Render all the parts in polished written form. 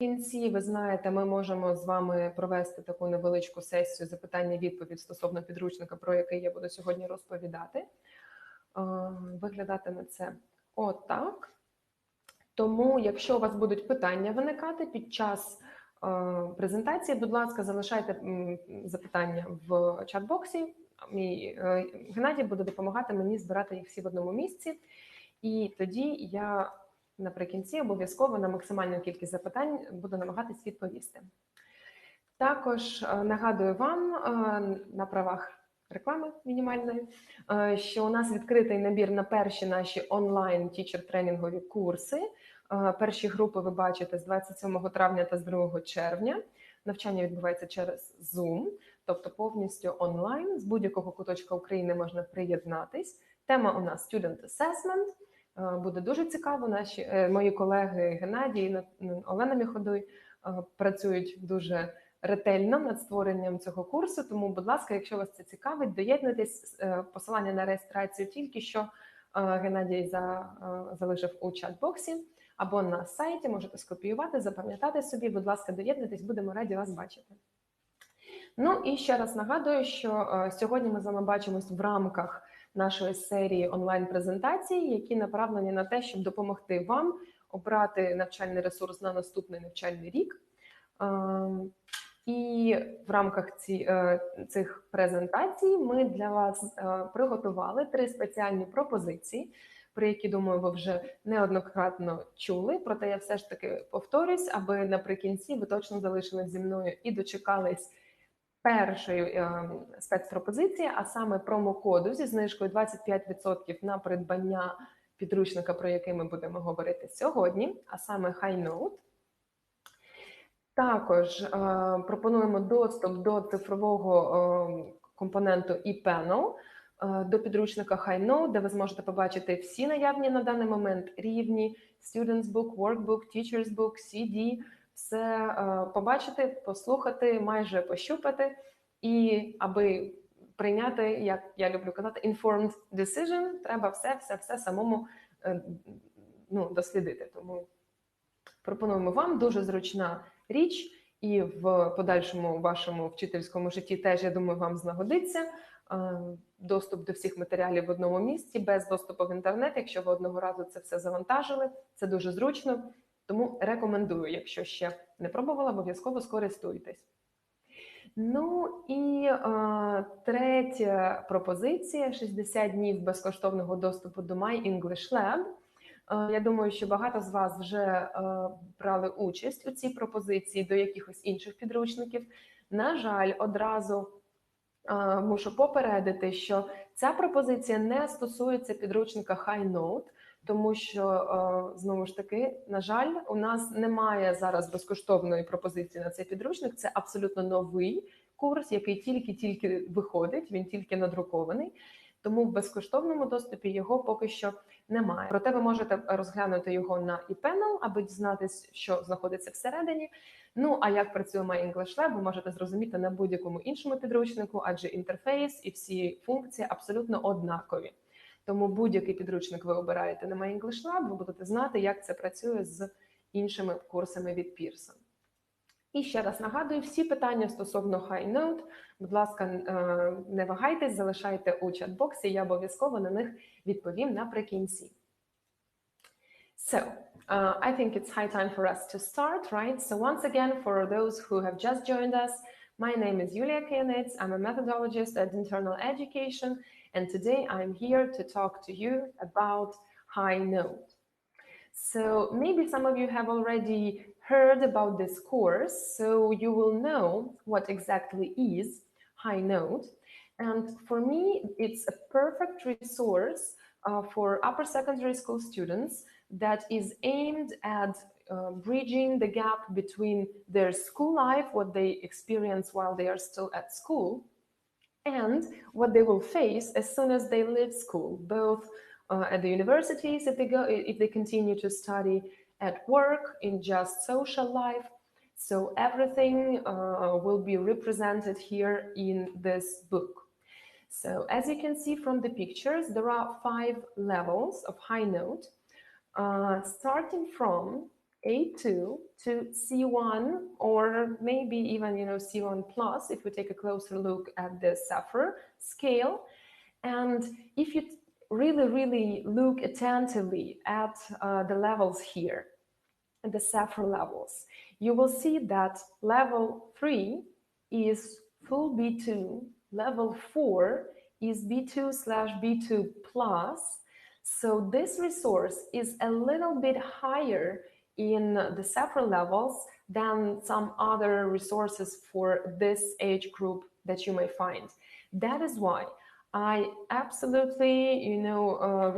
кінці, ви знаєте, ми можемо з вами провести таку невеличку сесію запитання-відповідь стосовно підручника, про який я буду сьогодні розповідати. Виглядатиме це отак. Тому, якщо у вас будуть питання виникати під час презентації, будь ласка, залишайте запитання в чат-боксі. Мій Геннадій буде допомагати мені збирати їх всі в одному місці. І тоді я наприкінці обов'язково на максимальну кількість запитань буду намагатись відповісти. Також нагадую вам на правах реклами мінімальної, що у нас відкритий набір на перші наші онлайн тічер-тренінгові курси. Перші групи ви бачите з 27 травня та з 2 червня. Навчання відбувається через Zoom, тобто повністю онлайн. З будь-якого куточка України можна приєднатись. Тема у нас Student Assessment. Буде дуже цікаво. Мої колеги Геннадій і Олена Міходуй працюють дуже ретельно над створенням цього курсу. Тому, будь ласка, якщо вас це цікавить, доєднуйтесь. Посилання на реєстрацію тільки що Геннадій залишив у чат-боксі або на сайті. Можете скопіювати, запам'ятати собі. Будь ласка, доєднуйтесь, будемо раді вас бачити. Ну і ще раз нагадую, що сьогодні ми з вами бачимось в рамках нашої серії онлайн-презентацій, які направлені на те, щоб допомогти вам обрати навчальний ресурс на наступний навчальний рік. І в рамках цих презентацій ми для вас приготували 3 спеціальні пропозиції, про які, думаю, ви вже неоднократно чули. Проте я все ж таки повторюсь, аби наприкінці ви точно залишились зі мною і дочекались першої спецпропозиції, а саме промокоду зі знижкою 25% на придбання підручника, про який ми будемо говорити сьогодні, а саме HighNote. Також пропонуємо доступ до цифрового компоненту ePanel, до підручника HighNote, де ви зможете побачити всі наявні на даний момент рівні, Students Book, Workbook, Teachers Book, CD, все побачити, послухати, майже пощупати, і аби прийняти, як я люблю казати, informed decision, треба все самому дослідити. Тому пропонуємо вам, дуже зручна річ, і в подальшому вашому вчительському житті теж, я думаю, вам знагодиться. Доступ до всіх матеріалів в одному місці, без доступу в інтернет, якщо ви одного разу це все завантажили, це дуже зручно, тому рекомендую, якщо ще не пробували, обов'язково скористуйтесь. Ну і третя пропозиція – 60 днів безкоштовного доступу до My English Lab. Я думаю, що багато з вас вже брали участь у цій пропозиції до якихось інших підручників. На жаль, одразу мушу попередити, що ця пропозиція не стосується підручника HighNote, тому що, знову ж таки, на жаль, у нас немає зараз безкоштовної пропозиції на цей підручник. Це абсолютно новий курс, який тільки-тільки виходить, він тільки надрукований. Тому в безкоштовному доступі його поки що немає. Проте ви можете розглянути його на ePanel, аби дізнатися, що знаходиться всередині. Ну, а як працює My English Lab, ви можете зрозуміти на будь-якому іншому підручнику, адже інтерфейс і всі функції абсолютно однакові. Тому будь-який підручник ви обираєте на My English Lab, ви будете знати, як це працює з іншими курсами від Pearson. І ще раз нагадую, всі питання стосовно HighNote, будь ласка, не вагайтесь, залишайте у чат-боксі, я обов'язково на них відповім наприкінці. So, I think it's high time for us to start, right? So once again, for those who have just joined us, my name is Yulia Kayanets. I'm a methodologist at Internal Education, and today I'm here to talk to you about HighNote. So maybe some of you have already heard about this course, so you will know what exactly is HighNote. And for me, it's a perfect resource for upper secondary school students that is aimed at bridging the gap between their school life, what they experience while they are still at school, and what they will face as soon as they leave school, both at the universities if they continue to study, at work, in just social life. So everything will be represented here in this book. So as you can see from the pictures, there are 5 levels of HighNote, starting from A2 to C1, or maybe even, C1 plus, if we take a closer look at the SAFER scale. And if you really, really look attentively at the levels here, the SAFER levels, you will see that level 3 is full B2, level 4 is B2/B2 plus. So this resource is a little bit higher in the SAFER levels than some other resources for this age group that you may find. That is why I absolutely,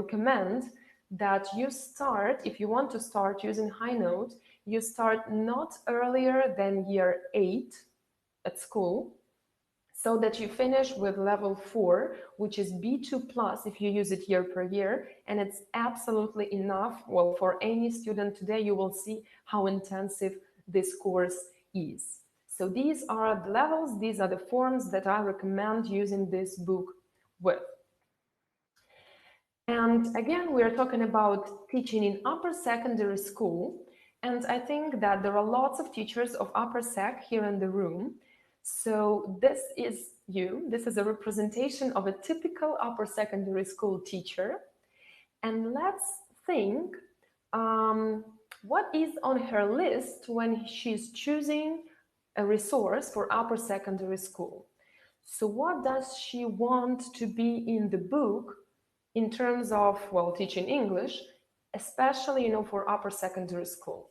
recommend that you start, if you want to start using Highnote, you start not earlier than year 8 at school, so that you finish with level 4, which is B2 plus if you use it year per year, and it's absolutely enough. Well, for any student today, you will see how intensive this course is. So these are the levels, these are the forms that I recommend using this book with. And again, we are talking about teaching in upper secondary school. And I think that there are lots of teachers of upper sec here in the room. So this is you. This is a representation of a typical upper secondary school teacher. And let's think what is on her list when she's choosing a resource for upper secondary school. So what does she want to be in the book in terms of, well, teaching English, especially, for upper secondary school?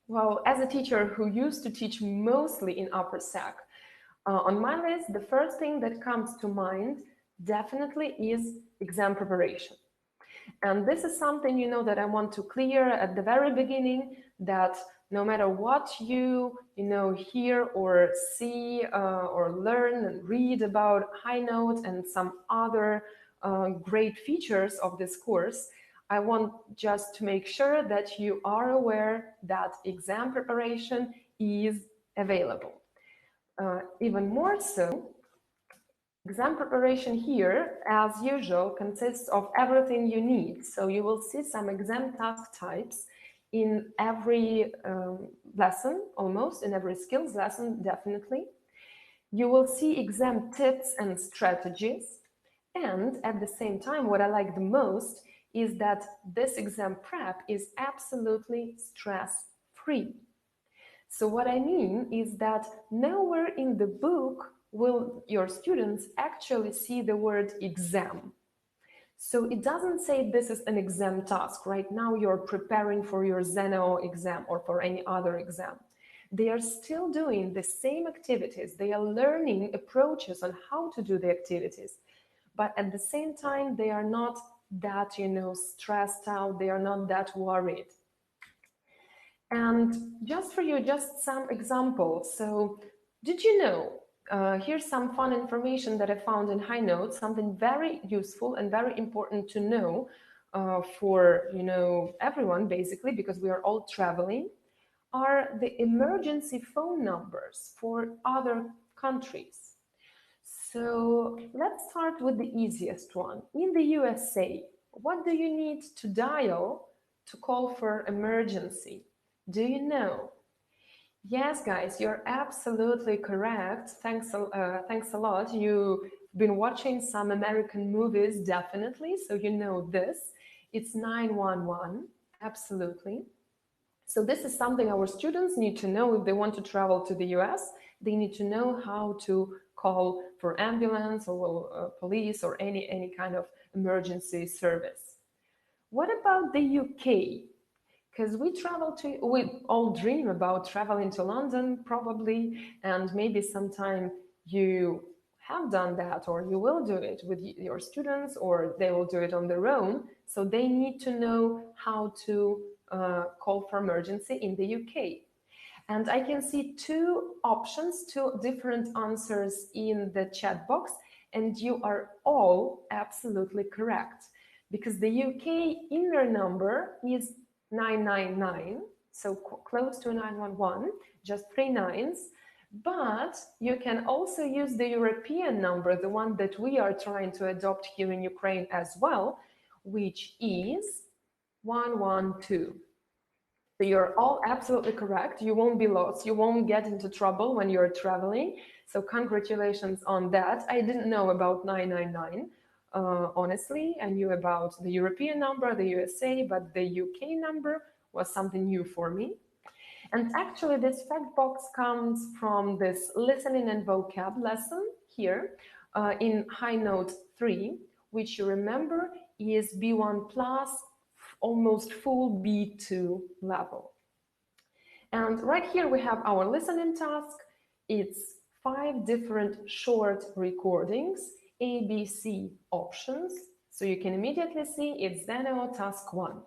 Well, as a teacher who used to teach mostly in upper sec, on my list, the first thing that comes to mind definitely is exam preparation. And this is something, that I want to clear at the very beginning, that no matter what you hear or see or learn and read about Highnote and some other great features of this course, I want just to make sure that you are aware that exam preparation is available. Even more so, exam preparation here, as usual, consists of everything you need. So you will see some exam task types in every lesson, almost in every skills lesson, definitely. You will see exam tips and strategies. And at the same time, what I like the most is that this exam prep is absolutely stress-free. So what I mean is that nowhere in the book will your students actually see the word exam. So it doesn't say this is an exam task. Right now you're preparing for your Zeno exam or for any other exam. They are still doing the same activities. They are learning approaches on how to do the activities. But at the same time, they are not that, stressed out. They are not that worried. And just for you, just some examples. So did you know, here's some fun information that I found in Highnote, something very useful and very important to know for, everyone basically, because we are all traveling, are the emergency phone numbers for other countries. So let's start with the easiest one. In the USA, what do you need to dial to call for emergency? Do you know? Yes, guys, you're absolutely correct. Thanks a lot. You've been watching some American movies, definitely, so you know this. It's 911, absolutely. So this is something our students need to know if they want to travel to the US. They need to know how to call for ambulance or police or any kind of emergency service. What about the UK? Because we all dream about traveling to London probably, and maybe sometime you have done that or you will do it with your students or they will do it on their own. So they need to know how to call for emergency in the UK. And I can see two options, two different answers in the chat box, and you are all absolutely correct, because the UK inner number is 999, so close to 911, just 3 nines. But you can also use the European number, the one that we are trying to adopt here in Ukraine as well, which is 112. So you're all absolutely correct. You won't be lost. You won't get into trouble when you're traveling. So congratulations on that. I didn't know about 999. Honestly, I knew about the European number, the USA, but the UK number was something new for me. And actually, this fact box comes from this listening and vocab lesson here in High Note 3, which you remember is B1 plus, almost full B2 level. And right here we have our listening task. It's 5 different short recordings, ABC options. So you can immediately see it's ZenO task 1.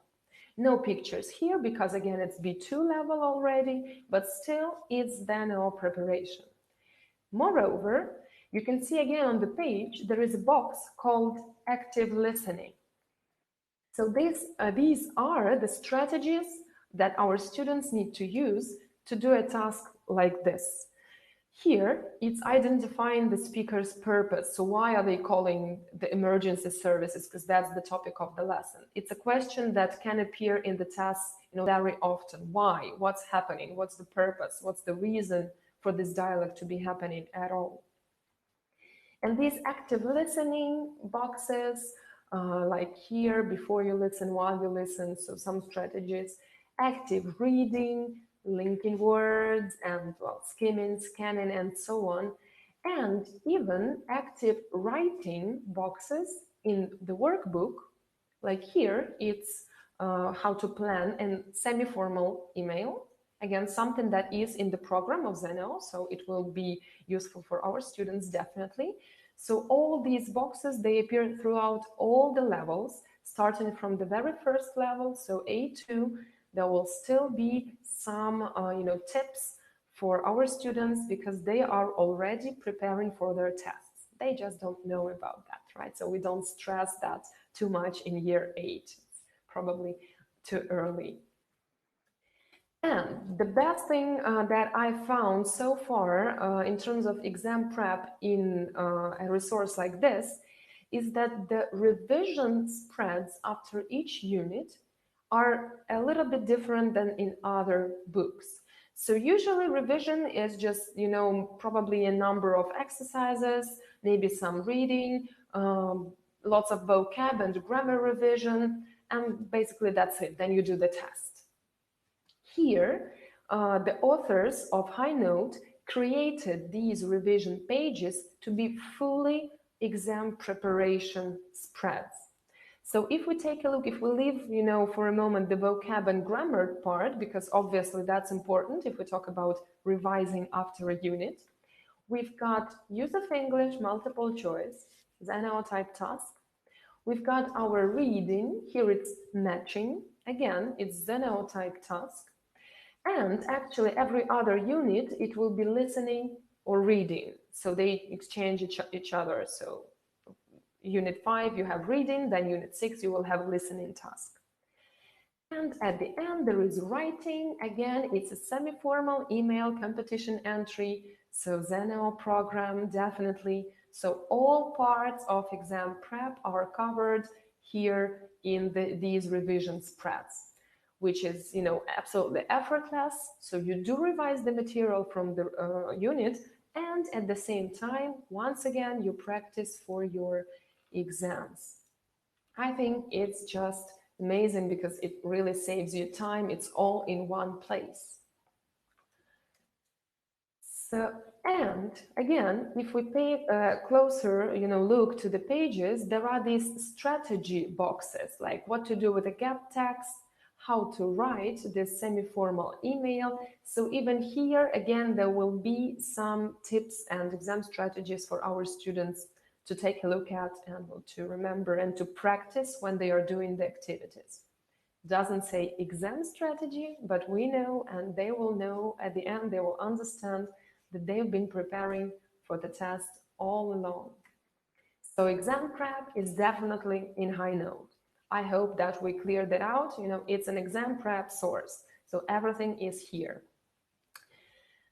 No pictures here because again it's B2 level already, but still it's ZenO preparation. Moreover, you can see again on the page there is a box called active listening. So these are the strategies that our students need to use to do a task like this. Here, it's identifying the speaker's purpose. So why are they calling the emergency services? Because that's the topic of the lesson. It's a question that can appear in the task, very often. Why? What's happening? What's the purpose? What's the reason for this dialogue to be happening at all? And these active listening boxes, like here, before you listen, while you listen, so some strategies, active reading, linking words, and skimming, scanning, and so on, and even active writing boxes in the workbook, like here, it's how to plan a semi-formal email. Again, something that is in the program of ZenO, so it will be useful for our students, definitely. So all these boxes, they appear throughout all the levels, starting from the very first level, so A2. There will still be some, tips for our students because they are already preparing for their tests. They just don't know about that, right? So we don't stress that too much in year 8. It's probably too early. And the best thing that I found so far in terms of exam prep in a resource like this is that the revision spreads after each unit are a little bit different than in other books. So usually revision is just, probably a number of exercises, maybe some reading, lots of vocab and grammar revision, and basically that's it. Then you do the test. Here, the authors of High Note created these revision pages to be fully exam preparation spreads. So if we take a look, if we leave, for a moment the vocab and grammar part, because obviously that's important if we talk about revising after a unit, we've got use of English, multiple choice, ZenO type task. We've got our reading, here it's matching, again, it's ZenO type task. And actually every other unit, it will be listening or reading. So they exchange each other. So unit 5, you have reading, then unit 6, you will have listening task. And at the end, there is writing. Again, it's a semi-formal email competition entry. So ZenO program, definitely. So all parts of exam prep are covered here in these revision spreads, which is, absolutely effortless. So you do revise the material from the unit, and at the same time, once again, you practice for your exams. I think it's just amazing because it really saves you time. It's all in one place. So, and again, if we pay a closer, look to the pages, there are these strategy boxes, like what to do with a gap text, how to write this semi-formal email. So even here, again, there will be some tips and exam strategies for our students to take a look at and to remember and to practice when they are doing the activities. Doesn't say exam strategy, but we know, and they will know at the end, they will understand that they've been preparing for the test all along. So exam prep is definitely in High Note. I hope that we cleared that out. It's an exam prep source, so everything is here.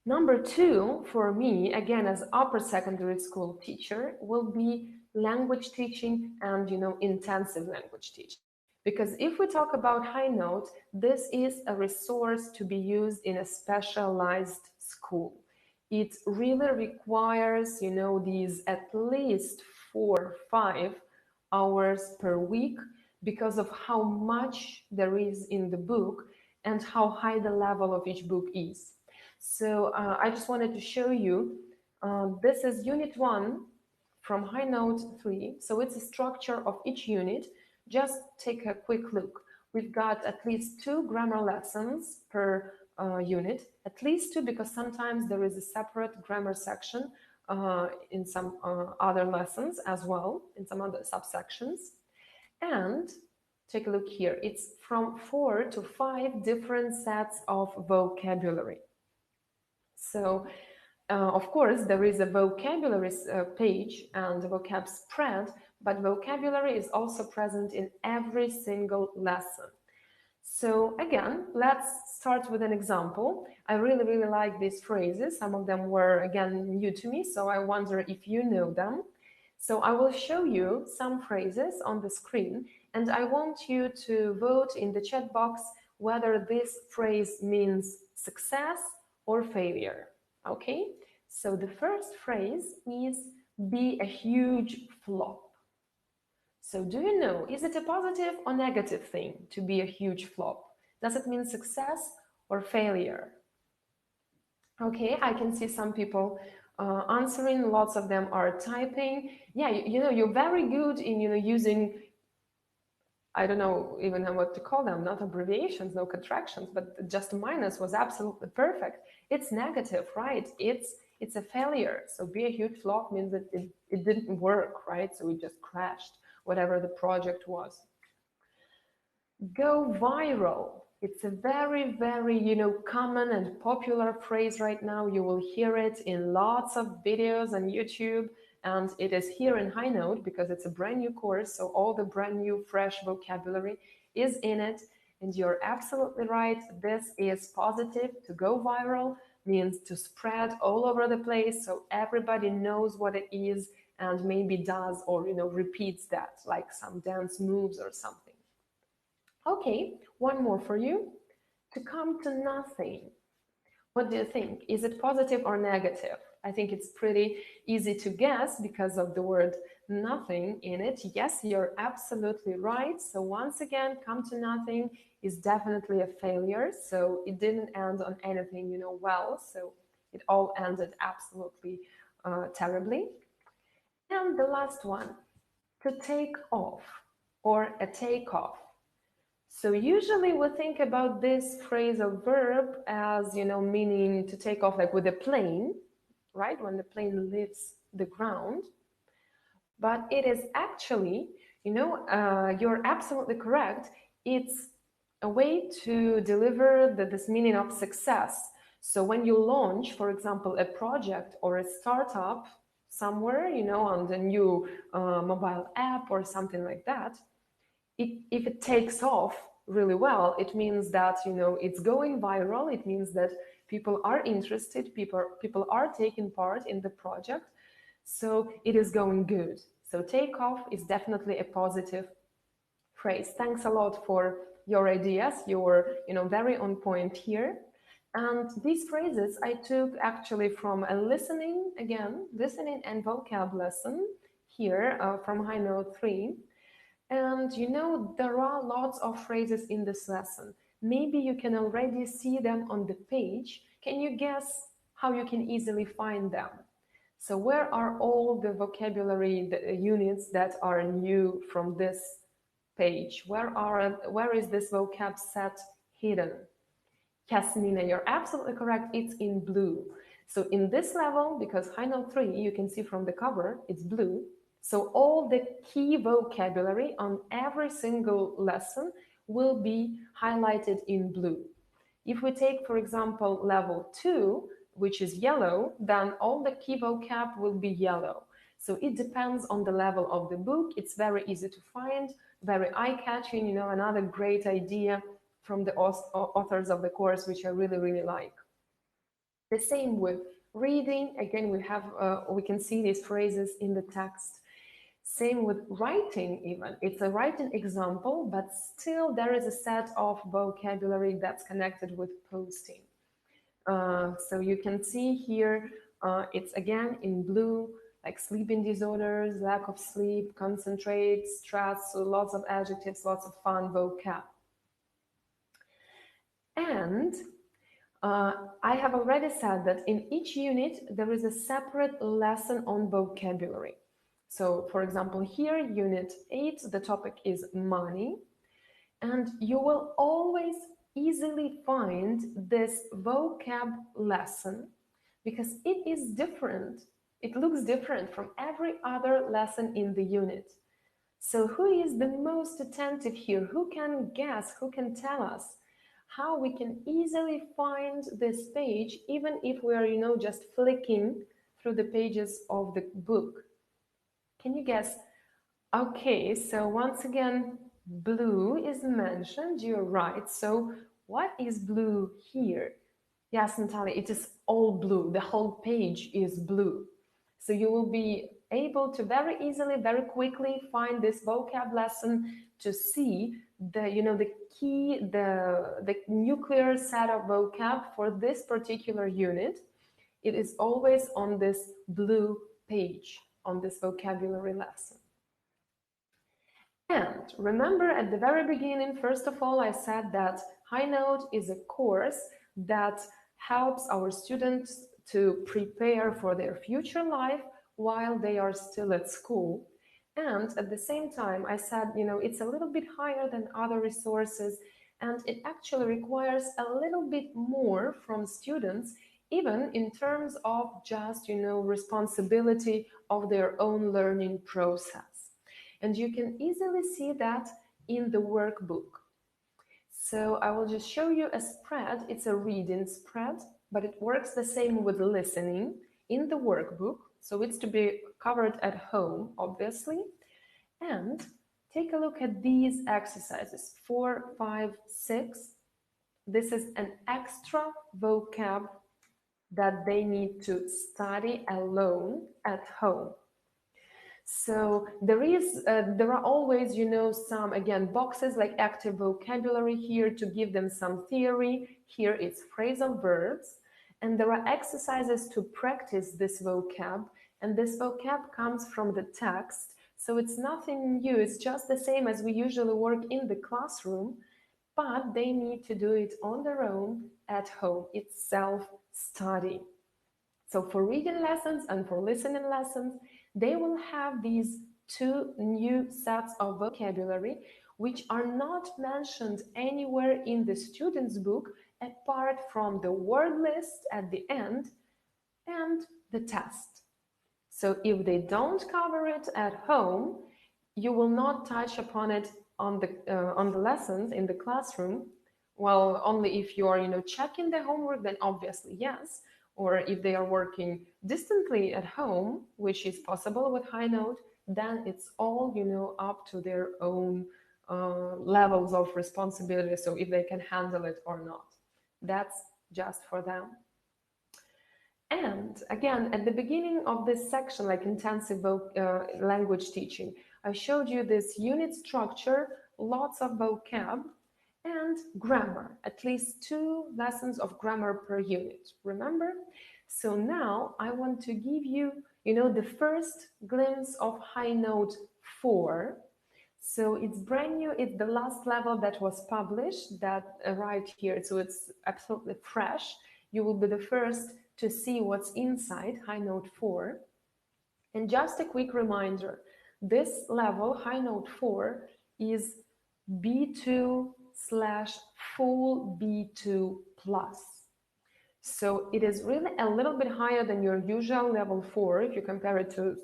Number 2 for me, again, as upper secondary school teacher, will be language teaching and, intensive language teaching. Because if we talk about HighNote, this is a resource to be used in a specialized school. It really requires, these at least 4 or 5 hours per week because of how much there is in the book and how high the level of each book is. So I just wanted to show you, this is Unit 1 from HighNote 3. So it's a structure of each unit. Just take a quick look. We've got at least 2 grammar lessons per unit, at least 2, because sometimes there is a separate grammar section in some other lessons as well, in some other subsections. And take a look here. It's from 4 to 5 different sets of vocabulary. So, of course, there is a vocabulary page and a vocab spread, but vocabulary is also present in every single lesson. So again, let's start with an example. I really, really like these phrases. Some of them were, again, new to me, so I wonder if you know them. So I will show you some phrases on the screen, and I want you to vote in the chat box whether this phrase means success or failure. Okay? So the first phrase is be a huge flop. So do you know, is it a positive or negative thing to be a huge flop? Does it mean success or failure? Okay, I can see some people answering. Lots of them are typing. Yeah, you're very good in, using, I don't know even what to call them, not abbreviations, no contractions, but just a minus was absolutely perfect. It's negative, right? It's a failure. So be a huge flop means that it didn't work, right? So it just crashed, whatever the project was. Go viral. It's a very, very, common and popular phrase right now. You will hear it in lots of videos on YouTube, and it is here in HighNote because it's a brand new course, so all the brand new, fresh vocabulary is in it. And you're absolutely right. This is positive. To go viral means to spread all over the place so everybody knows what it is and maybe does or, repeats that, like some dance moves or something. Okay, one more for you. To come to nothing. What do you think? Is it positive or negative? I think it's pretty easy to guess because of the word nothing in it. Yes, you're absolutely right. So once again, come to nothing is definitely a failure. So it didn't end on anything, well. So it all ended absolutely terribly. And the last one, to take off or a takeoff. So usually we think about this phrasal verb as, meaning to take off like with a plane, right? When the plane leaves the ground. But it is actually, you're absolutely correct. It's a way to deliver this meaning of success. So when you launch, for example, a project or a startup somewhere, on the new mobile app or something like that, if it takes off really well, it means that it's going viral. It means that people are interested, people are taking part in the project, so it is going good. So take off is definitely a positive phrase. Thanks a lot for your ideas. You're very on point here. And these phrases I took actually from a listening and vocab lesson here from HighNote 3. And there are lots of phrases in this lesson. Maybe you can already see them on the page. Can you guess how you can easily find them? So where are all the vocabulary units that are new from this page? Where is this vocab set hidden? Yes, Nina, you're absolutely correct. It's in blue. So in this level, because HighNote 3, you can see from the cover, it's blue. So all the key vocabulary on every single lesson will be highlighted in blue. If we take, for example, level 2, which is yellow, then all the key vocab will be yellow. So it depends on the level of the book. It's very easy to find, very eye-catching, another great idea from the authors of the course, which I really, really like. The same with reading. Again, we can see these phrases in the text. Same with writing even. It's a writing example, but still there is a set of vocabulary that's connected with posting. So you can see here, it's again in blue, like sleeping disorders, lack of sleep, concentrate, stress, so lots of adjectives, lots of fun vocab. And I have already said that in each unit, there is a separate lesson on vocabulary. So for example, here, Unit 8, the topic is money. And you will always easily find this vocab lesson because it is different. It looks different from every other lesson in the unit. So who is the most attentive here? Who can guess? Who can tell us how we can easily find this page even if we are, just flicking through the pages of the book? Can you guess? Okay, so once again, blue is mentioned, you're right. So what is blue here? Yes, Natalia, it is all blue. The whole page is blue. So you will be able to very easily, very quickly find this vocab lesson to see the key, the nuclear set of vocab for this particular unit. It is always on this blue page, on this vocabulary lesson. And remember at the very beginning, first of all, I said that High Note is a course that helps our students to prepare for their future life while they are still at school. And at the same time, I said, it's a little bit higher than other resources, and it actually requires a little bit more from students, even in terms of just, responsibility of their own learning process. And you can easily see that in the workbook. So I will just show you a spread. It's a reading spread, but it works the same with listening in the workbook. So it's to be covered at home, obviously. And take a look at these exercises, 4, 5, 6. This is an extra vocab that they need to study alone at home. So there are always, some, again, boxes like active vocabulary here to give them some theory. Here it's phrasal verbs. And there are exercises to practice this vocab. And this vocab comes from the text. So it's nothing new. It's just the same as we usually work in the classroom. But they need to do it on their own at home. It's self-study. So for reading lessons and for listening lessons, they will have these two new sets of vocabulary which are not mentioned anywhere in the student's book apart from the word list at the end and the test. So if they don't cover it at home, you will not touch upon it on the lessons in the classroom. Well, only if you are checking the homework, then obviously yes. Or if they are working distantly at home, which is possible with High Note, then it's all up to their own levels of responsibility. So if they can handle it or not, that's just for them. And again, at the beginning of this section, like intensive language teaching, I showed you this unit structure, lots of vocab and grammar, at least 2 lessons of grammar per unit, remember? So now I want to give you, the first glimpse of High Note 4. So it's brand new, it's the last level that was published, that right here, so it's absolutely fresh. You will be the first to see what's inside High Note 4. And just a quick reminder, this level, High Note 4, is B2/full B2 plus. So it is really a little bit higher than your usual level 4. If you compare it to,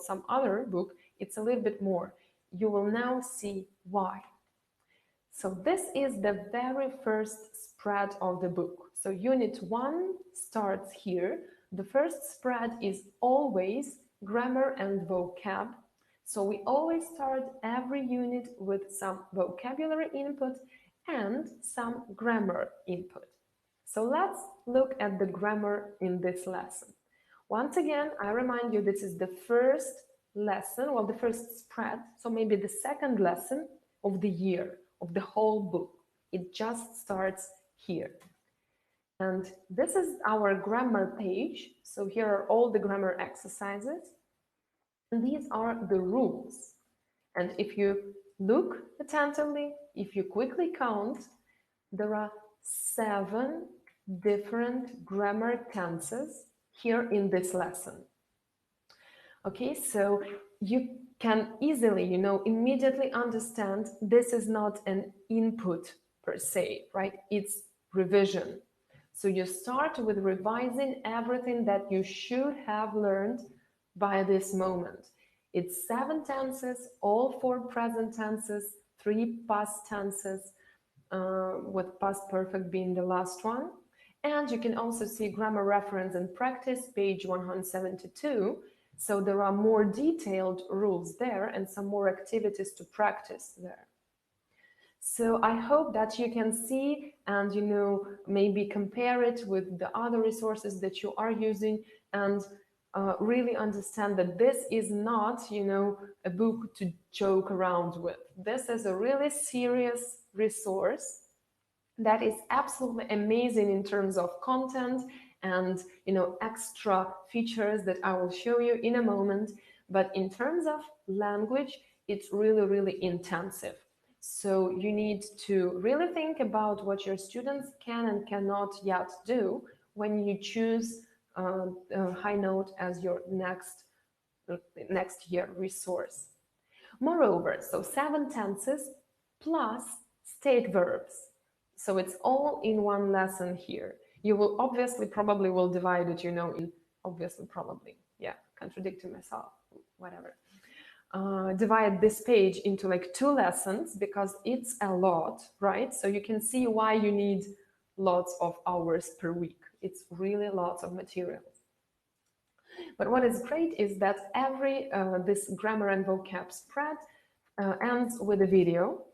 some other book, it's a little bit more. You will now see why. So this is the very first spread of the book. So unit 1 starts here. The first spread is always grammar and vocab. So we always start every unit with some vocabulary input and some grammar input. So let's look at the grammar in this lesson. Once again, I remind you, this is the first lesson, well, the first spread, so maybe the second lesson of the year, of the whole book. It just starts here. And this is our grammar page. So here are all the grammar exercises. And these are the rules. And if you look attentively, if you quickly count, there are 7 different grammar tenses here in this lesson. Okay, so you can easily, immediately understand this is not an input per se, right? It's revision. So you start with revising everything that you should have learned by this moment. It's 7 tenses, all 4 present tenses, 3 past tenses, with past perfect being the last one. And you can also see grammar reference and practice, page 172. So there are more detailed rules there and some more activities to practice there. So I hope that you can see and, maybe compare it with the other resources that you are using and really understand that this is not, a book to joke around with. This is a really serious resource that is absolutely amazing in terms of content and, extra features that I will show you in a moment. But in terms of language, it's really, really intensive. So you need to really think about what your students can and cannot yet do when you choose High Note as your next year resource. Moreover, so 7 tenses plus state verbs. So it's all in one lesson here. You will probably will divide it, in contradicting myself, whatever. Divide this page into like 2 lessons because it's a lot, right? So you can see why you need lots of hours per week. It's really lots of material. But what is great is that every this grammar and vocab spread ends with a video.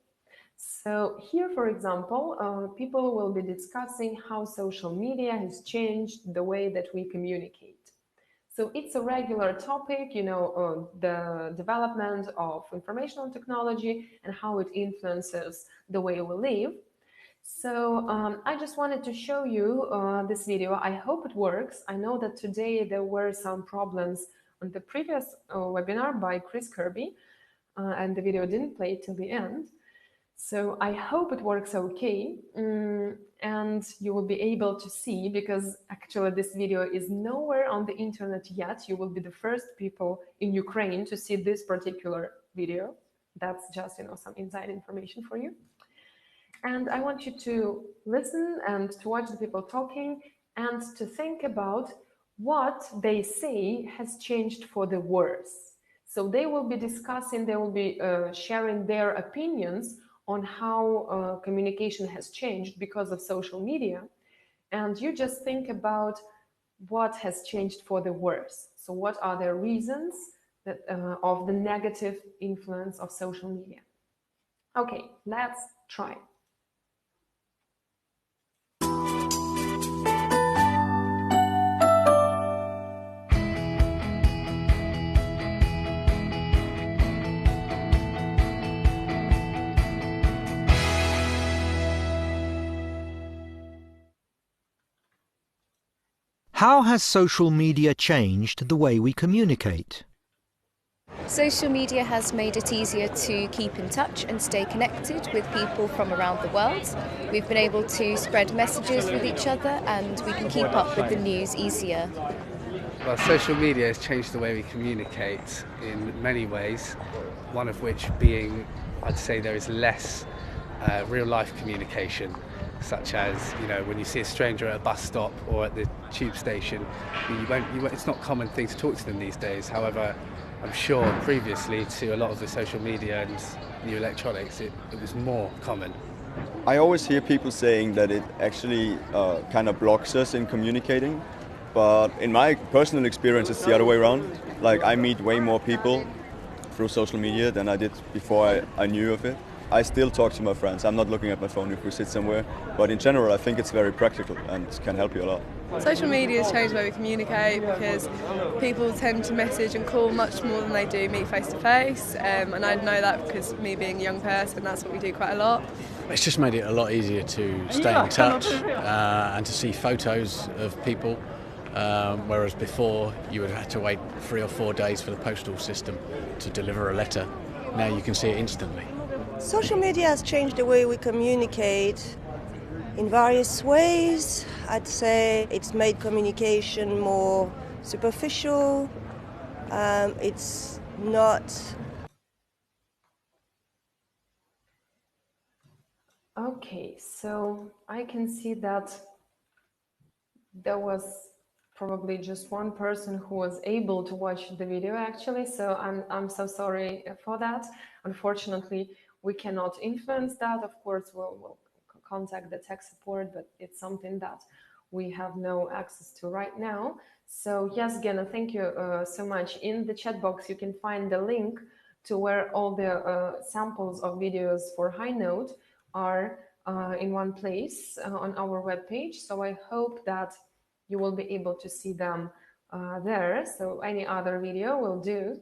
So here, for example, people will be discussing how social media has changed the way that we communicate. So it's a regular topic, the development of informational technology and how it influences the way we live. So I just wanted to show you this video. I hope it works. I know that today there were some problems on the previous webinar by Chris Kirby, and the video didn't play till the end. So I hope it works okay, and you will be able to see, because actually this video is nowhere on the internet yet. You will be the first people in Ukraine to see this particular video. That's just, some inside information for you. And I want you to listen and to watch the people talking and to think about what they say has changed for the worse. So they will be discussing, they will be sharing their opinions on how communication has changed because of social media. And you just think about what has changed for the worse. So what are the reasons that, of the negative influence of social media? Okay, let's try. How has social media changed the way we communicate? Social media has made it easier to keep in touch and stay connected with people from around the world. We've been able to spread messages with each other and we can keep up with the news easier. Well, social media has changed the way we communicate in many ways, one of which being, I'd say there is less real-life communication, such as, when you see a stranger at a bus stop or at the tube station, it's not a common thing to talk to them these days. However, I'm sure previously to a lot of the social media and new electronics, it was more common. I always hear people saying that it actually kind of blocks us in communicating, but in my personal experience, it's the other way around. Like, I meet way more people through social media than I did before I knew of it. I still talk to my friends. I'm not looking at my phone if we sit somewhere. But in general, I think it's very practical and can help you a lot. Social media has changed the way we communicate because people tend to message and call much more than they do meet face to face, and I know that because me being a young person, that's what we do quite a lot. It's just made it a lot easier to stay in touch and to see photos of people, whereas before you would have had to wait 3 or 4 days for the postal system to deliver a letter. Now you can see it instantly. Social media has changed the way we communicate in various ways. I'd say it's made communication more superficial. It's not. Okay, so I can see that there was probably just one person who was able to watch the video actually, so I'm so sorry for that. Unfortunately, we cannot influence that. Of course, we'll contact the tech support, but it's something that we have no access to right now. So yes, Gena, thank you so much. In the chat box, you can find the link to where all the samples of videos for HighNote are in one place on our webpage. So I hope that you will be able to see them there. So any other video will do.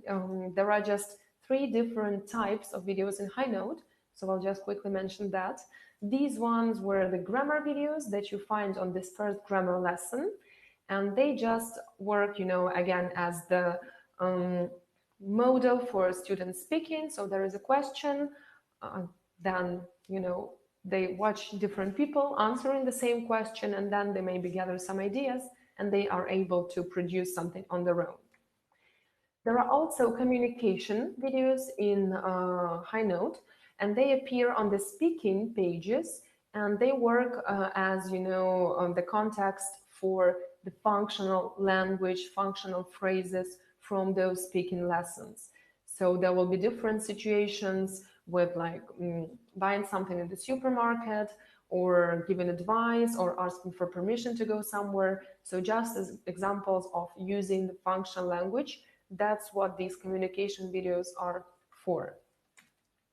There are just 3 different types of videos in HighNote. So I'll just quickly mention that. These ones were the grammar videos that you find on this first grammar lesson. And they just work, you know, again, as the model for student speaking. So there is a question, then, you know, they watch different people answering the same question, and then they maybe gather some ideas and they are able to produce something on their own. There are also communication videos in HighNote, and they appear on the speaking pages, and they work as, you know, the context for the functional language, functional phrases from those speaking lessons. So there will be different situations with like buying something in the supermarket, or giving advice, or asking for permission to go somewhere. So just as examples of using the functional language, that's what these communication videos are for.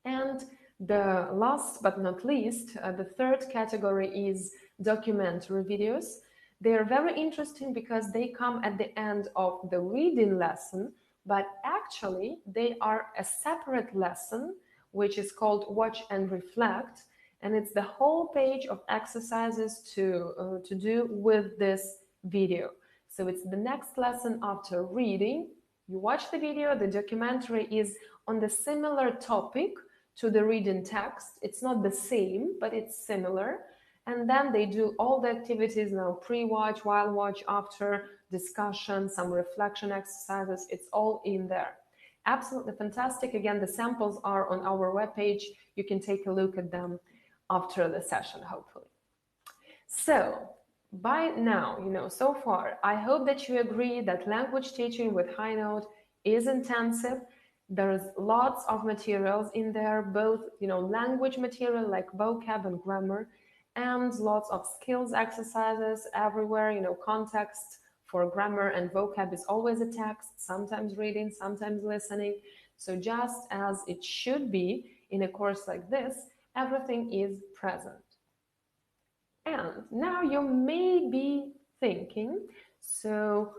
And the last but not least, the third category is documentary videos. They are very interesting because they come at the end of the reading lesson, but actually they are a separate lesson, which is called Watch and Reflect. And it's the whole page of exercises to do with this video. So it's the next lesson after reading. You watch the video, the documentary is on the similar topic to the reading text. It's not the same, but it's similar. And then they do all the activities now, pre-watch, while watch, after, discussion, some reflection exercises. It's all in there. Absolutely fantastic. Again, the samples are on our webpage. You can take a look at them after the session, hopefully. So by now, you know, so far, I hope that you agree that language teaching with HighNote is intensive. There's lots of materials in there, both, you know, language material like vocab and grammar, and lots of skills exercises everywhere. You know, context for grammar and vocab is always a text, sometimes reading, sometimes listening. So just as it should be in a course like this, everything is present. And now you may be thinking, so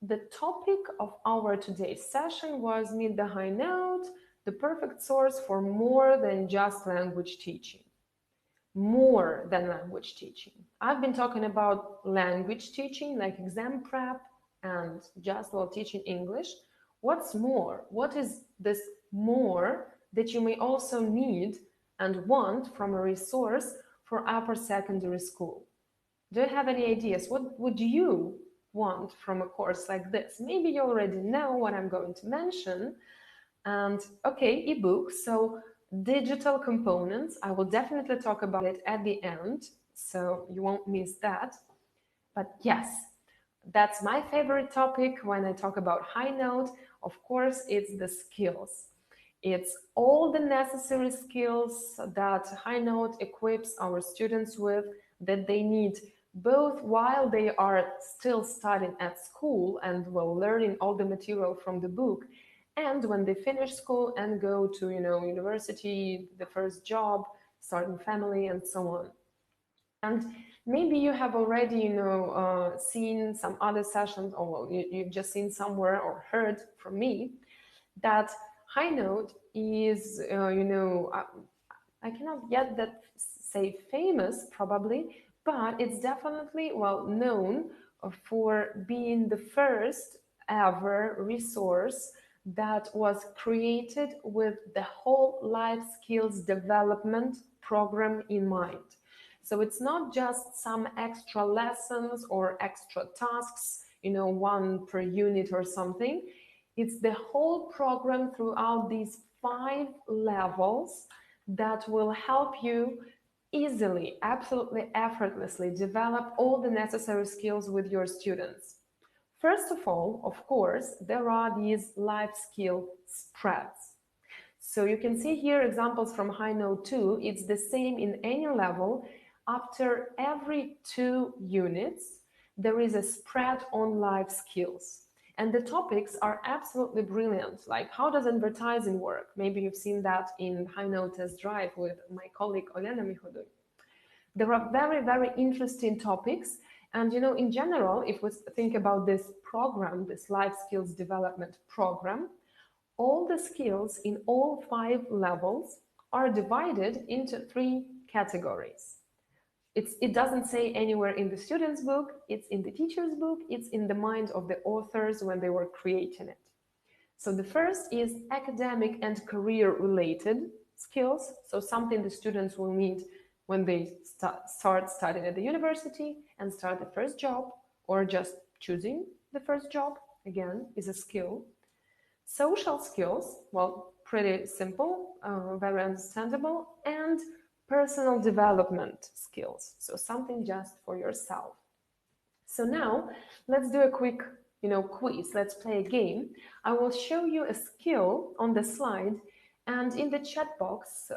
the topic of our today's session was Meet the HighNote, the perfect source for more than just language teaching. More than language teaching. I've been talking about language teaching, like exam prep and just while teaching English. What's more? What is this more that you may also need and want from a resource for upper secondary school? Do you have any ideas? What would you want from a course like this? Maybe you already know what I'm going to mention. And okay, ebook. So digital components, I will definitely talk about it at the end, so you won't miss that. But yes, that's my favorite topic when I talk about HighNote. Of course, it's the skills. It's all the necessary skills that HighNote equips our students with, that they need both while they are still studying at school and while learning all the material from the book, and when they finish school and go to, university, the first job, starting family, and so on. And maybe you have already, seen some other sessions, or well, you've just seen somewhere or heard from me that High Note is, I cannot yet say famous probably, but it's definitely well known for being the first ever resource that was created with the whole life skills development program in mind. So it's not just some extra lessons or extra tasks, one per unit or something. It's the whole program throughout these 5 levels that will help you easily, absolutely effortlessly develop all the necessary skills with your students. First of all, of course, there are these life skill spreads. So you can see here examples from High Note 2. It's the same in any level. After every 2 units, there is a spread on life skills. And the topics are absolutely brilliant, like how does advertising work? Maybe you've seen that in High Note Test Drive with my colleague Olena Mihoduy. There are very, very interesting topics. And in general, if we think about this program, this life skills development program, all the skills in all 5 levels are divided into 3 categories. It doesn't say anywhere in the student's book, it's in the teacher's book, it's in the mind of the authors when they were creating it. So the first is academic and career-related skills, so something the students will need when they start studying at the university and start the first job, or just choosing the first job, again, is a skill. Social skills, well, pretty simple, very understandable, and personal development skills, so something just for yourself. So now let's do a quick quiz. Let's play a game. I will show you a skill on the slide, and in the chat box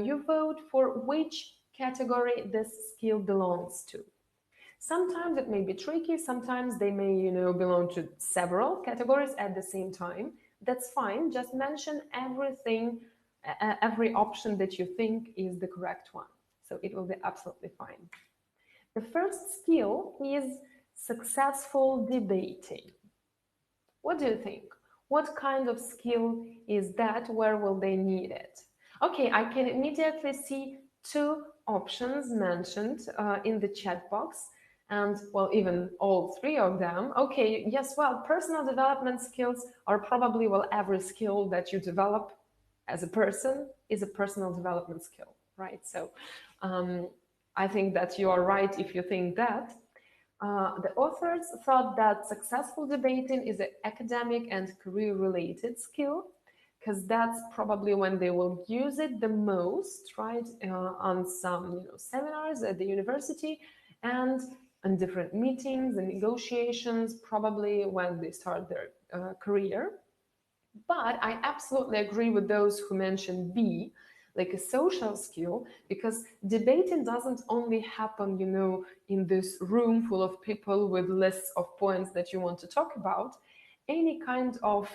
you vote for which category this skill belongs to. Sometimes it may be tricky, sometimes they may belong to several categories at the same time. That's fine, just mention everything, every option that you think is the correct one. So it will be absolutely fine. The first skill is successful debating. What do you think? What kind of skill is that? Where will they need it? Okay, I can immediately see 2 options mentioned in the chat box, and well, even all 3 of them. Okay, yes, well, personal development skills are probably, well, every skill that you develop as a person is a personal development skill, right? So I think that you are right if you think that. The authors thought that successful debating is an academic and career-related skill, because that's probably when they will use it the most, right? On some seminars at the university and in different meetings and negotiations, probably when they start their career. But I absolutely agree with those who mentioned B, like a social skill, because debating doesn't only happen, in this room full of people with lists of points that you want to talk about. Any kind of,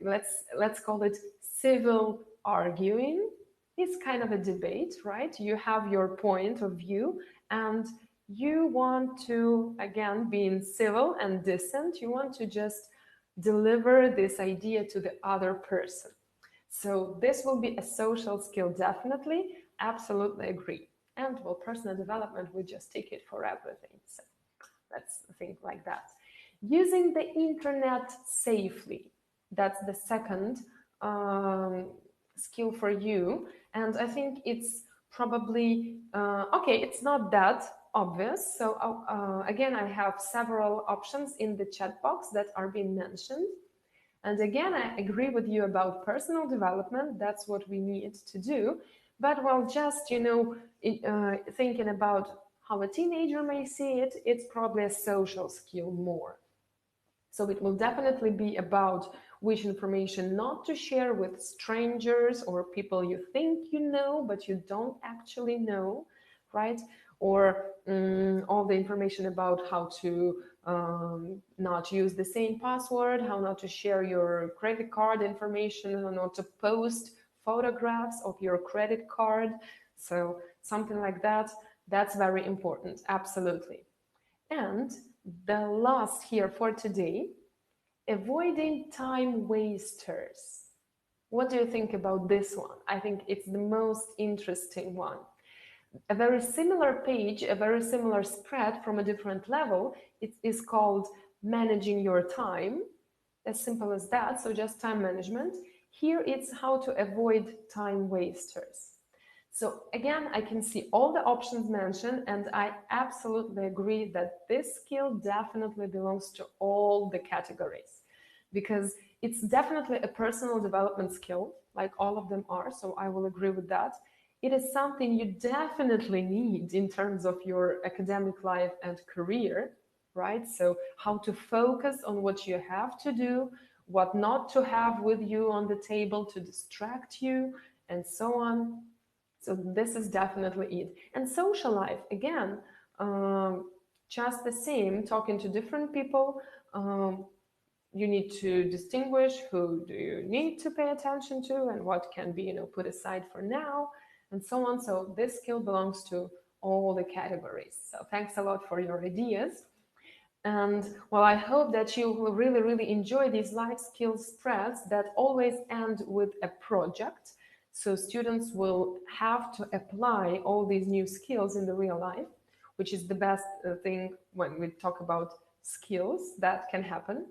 let's call it civil arguing, is kind of a debate, right? You have your point of view and you want to, again, being civil and decent, you want to just deliver this idea to the other person. So this will be a social skill, definitely, absolutely agree. And well, personal development, we just take it for everything. So let's think like that. Using the internet safely, that's the second skill for you. And I think it's probably, okay, it's not that obvious. So again, I have several options in the chat box that are being mentioned. And again, I agree with you about personal development. That's what we need to do. But well, just, thinking about how a teenager may see it, it's probably a social skill more. So it will definitely be about which information not to share with strangers or people you think you know, but you don't actually know, right? Or all the information about how to not use the same password, how not to share your credit card information, how not to post photographs of your credit card. So something like that, that's very important, absolutely. And the last here for today, avoiding time wasters. What do you think about this one? I think it's the most interesting one. A very similar page, a very similar spread from a different level, it is called managing your time. As simple as that, so just time management. Here it's how to avoid time wasters. So again, I can see all the options mentioned, and I absolutely agree that this skill definitely belongs to all the categories, because it's definitely a personal development skill, like all of them are, so I will agree with that. It is something you definitely need in terms of your academic life and career, right? So how to focus on what you have to do, what not to have with you on the table to distract you, and so on. So this is definitely it. And social life, again, just the same, talking to different people, you need to distinguish who do you need to pay attention to and what can be, put aside for now, and so on. So this skill belongs to all the categories. So thanks a lot for your ideas. And well, I hope that you will really, really enjoy these life skills spreads that always end with a project. So students will have to apply all these new skills in the real life, which is the best thing when we talk about skills that can happen.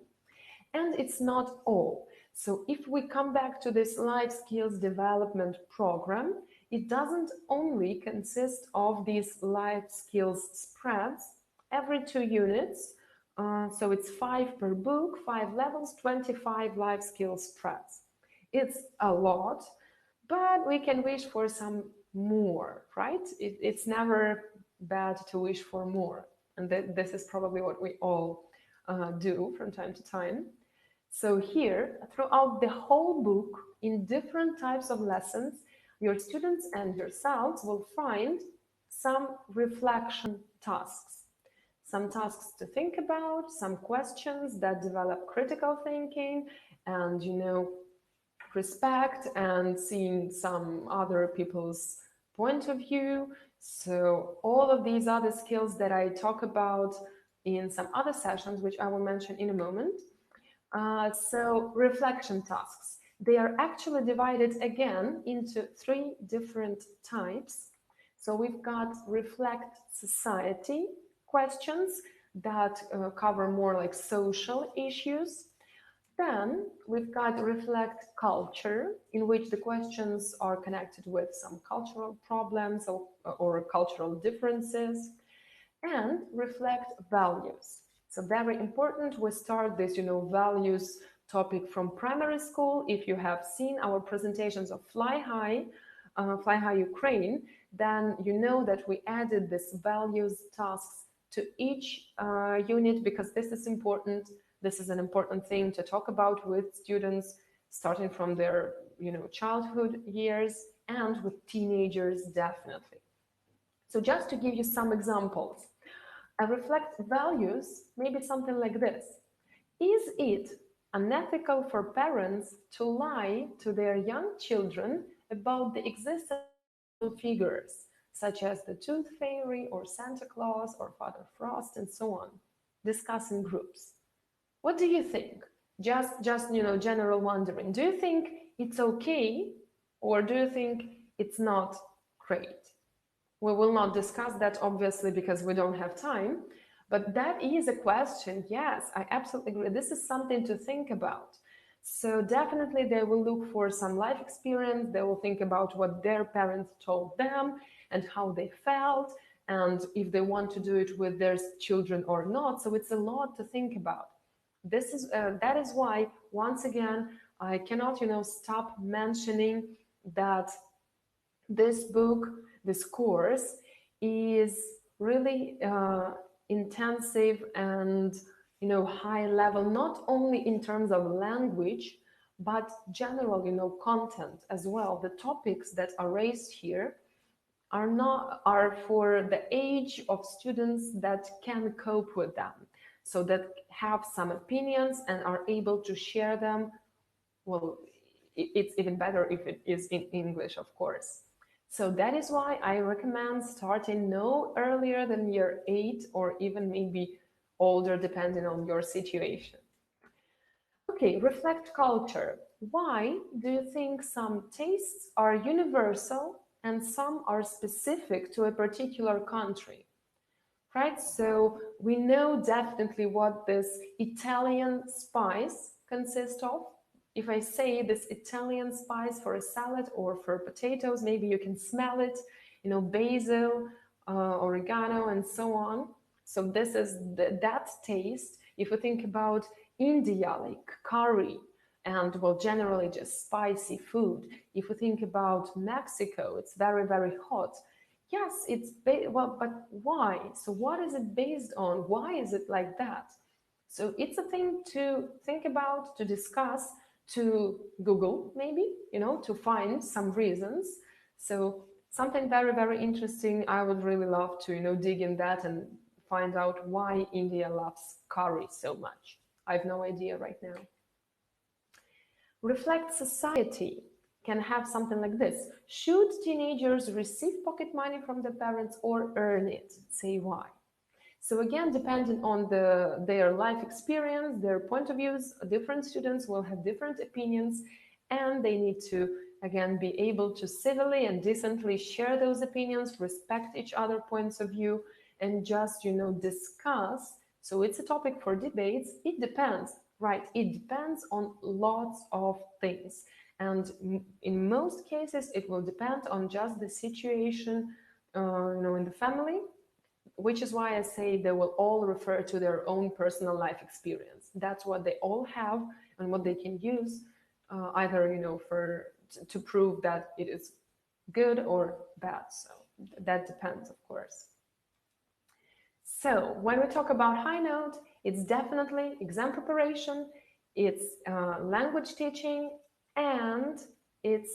And it's not all. So if we come back to this life skills development program, it doesn't only consist of these life skills spreads every 2 units. So it's 5 per book, 5 levels, 25 life skills spreads. It's a lot, but we can wish for some more, right? It's never bad to wish for more. And this is probably what we all do from time to time. So here, throughout the whole book, in different types of lessons, your students and yourselves will find some reflection tasks. Some tasks to think about, some questions that develop critical thinking and, respect and seeing some other people's point of view. So all of these other skills that I talk about in some other sessions, which I will mention in a moment. So reflection tasks, they are actually divided again into 3 different types. So we've got reflect society questions that cover more like social issues. Then we've got reflect culture, in which the questions are connected with some cultural problems or cultural differences. And reflect values. So very important, we start this, values topic from primary school. If you have seen our presentations of Fly High Ukraine, then you know that we added this values tasks to each unit, because this is important. This is an important thing to talk about with students, starting from their, childhood years and with teenagers, definitely. So just to give you some examples, a reflect values, maybe something like this. Is it unethical for parents to lie to their young children about the existence of figures, such as the Tooth Fairy or Santa Claus or Father Frost and so on? Discuss in groups. What do you think? Just general wondering. Do you think it's okay, or do you think it's not great? We will not discuss that, obviously, because we don't have time, but that is a question. Yes, I absolutely agree. This is something to think about. So definitely they will look for some life experience. They will think about what their parents told them and how they felt, and if they want to do it with their children or not. So it's a lot to think about. That is why, once again, I cannot, stop mentioning that this book, this course, is really intensive and high level, not only in terms of language, but general content as well. The topics that are raised here are for the age of students that can cope with them. so that have some opinions and are able to share them. Well, it's even better if it is in English, of course. So that is why I recommend starting no earlier than year 8 or even maybe older, depending on your situation. Okay, reflect culture. Why do you think some tastes are universal and some are specific to a particular country? Right, so we know definitely what this Italian spice consists of. If I say this Italian spice for a salad or for potatoes, maybe you can smell it, basil, oregano, and so on. So this is that taste. If you think about India, like curry, and well, generally just spicy food. If you think about Mexico, it's very, very hot. Yes, well, but why? So what is it based on? Why is it like that? So it's a thing to think about, to discuss, to Google maybe, to find some reasons. So something very, very interesting. I would really love to, dig in that and find out why India loves curry so much. I have no idea right now. Reflect society can have something like this. Should teenagers receive pocket money from their parents or earn it? Say why. So again, depending on their life experience, their point of views, different students will have different opinions, and they need to, again, be able to civilly and decently share those opinions, respect each other's points of view, and just, discuss. So it's a topic for debates. It depends, right? It depends on lots of things. And in most cases, it will depend on just the situation, in the family, which is why I say they will all refer to their own personal life experience. That's what they all have and what they can use, either, to prove that it is good or bad. So that depends, of course. So when we talk about high note, it's definitely exam preparation, it's language teaching, and it's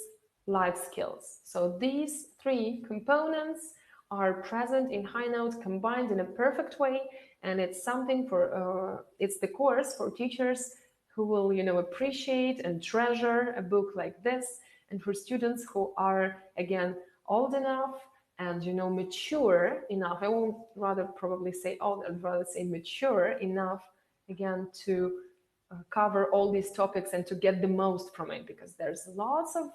life skills. So these 3 components are present in high note, combined in a perfect way, and it's something for it's the course for teachers who will appreciate and treasure a book like this, and for students who are, again, old enough and mature enough. I won't rather probably say old, I'd rather say mature enough, again, to cover all these topics and to get the most from it, because there's lots of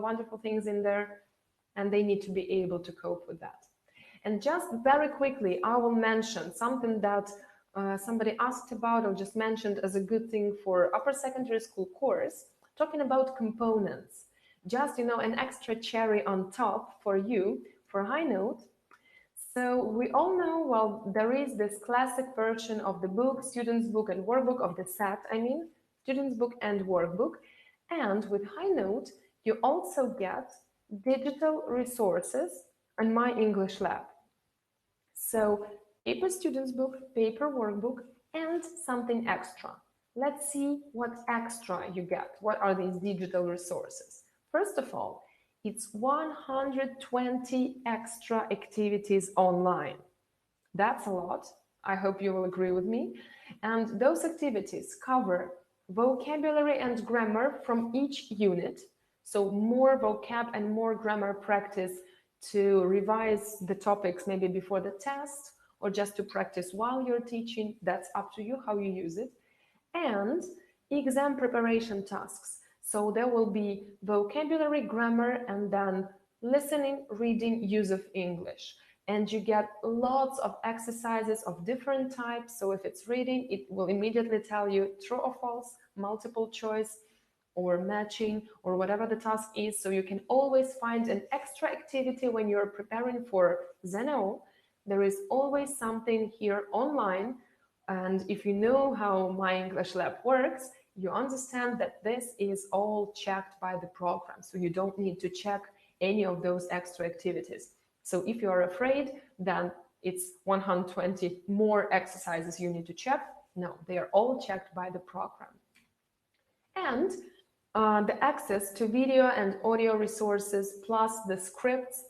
wonderful things in there, and they need to be able to cope with that. And just very quickly, I will mention something that somebody asked about or just mentioned as a good thing for upper secondary school course, talking about components. Just, an extra cherry on top for you for high note. So we all know, well, there is this classic version of the book, student's book and workbook, of the set, student's book and workbook. And with high note, you also get digital resources and My English Lab. So paper student's book, paper workbook, and something extra. Let's see what extra you get. What are these digital resources? First of all, it's 120 extra activities online. That's a lot. I hope you will agree with me. And those activities cover vocabulary and grammar from each unit. So more vocab and more grammar practice to revise the topics maybe before the test, or just to practice while you're teaching. That's up to you how you use it. And exam preparation tasks. So there will be vocabulary, grammar, and then listening, reading, use of English. And you get lots of exercises of different types. So if it's reading, it will immediately tell you true or false, multiple choice, or matching, or whatever the task is. So you can always find an extra activity when you're preparing for ZNO. There is always something here online. And if you know how My English Lab works, you understand that this is all checked by the program. So you don't need to check any of those extra activities. So if you are afraid, then it's 120 more exercises you need to check. No, they are all checked by the program. And the access to video and audio resources, plus the scripts